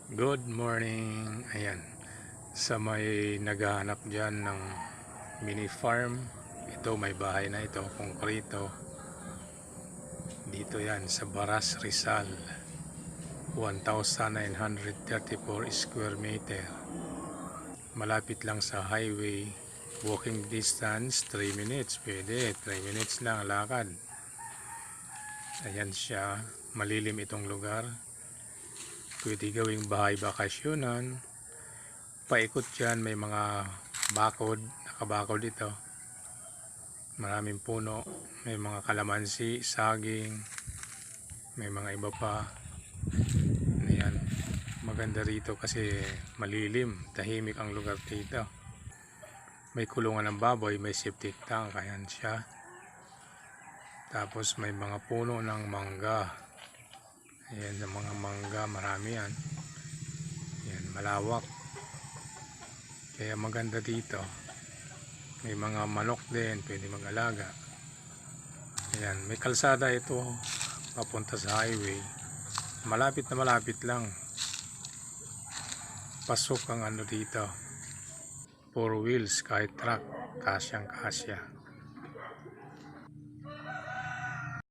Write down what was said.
Good morning. Ayan. Sa may naghahanap dyan ng mini farm. Ito may bahay na ito. Konkrito. Dito yan sa Baras, Rizal. 1,934 square meter. Malapit lang sa highway. Walking distance 3 minutes. Pwede. 3 minutes lang lakad. Ayan siya. Malilim itong lugar. Pwede gawing bahay bakasyonan. Paikot dyan, may mga bakod, nakabakod ito. Maraming puno, may mga kalamansi, saging, may mga iba pa. Ayan, maganda rito kasi malilim, tahimik ang lugar dito. May kulungan ng baboy, may septic tank, ayan siya. Tapos may mga puno ng mangga. Ayan, yung mga mangga, marami yan. Ayan, malawak. Kaya maganda dito. May mga manok din, pwede mag-alaga. Ayan, may kalsada ito papunta sa highway. Malapit na malapit lang. Pasok ang ano dito. 4 wheels, kahit truck, kasyang kasya.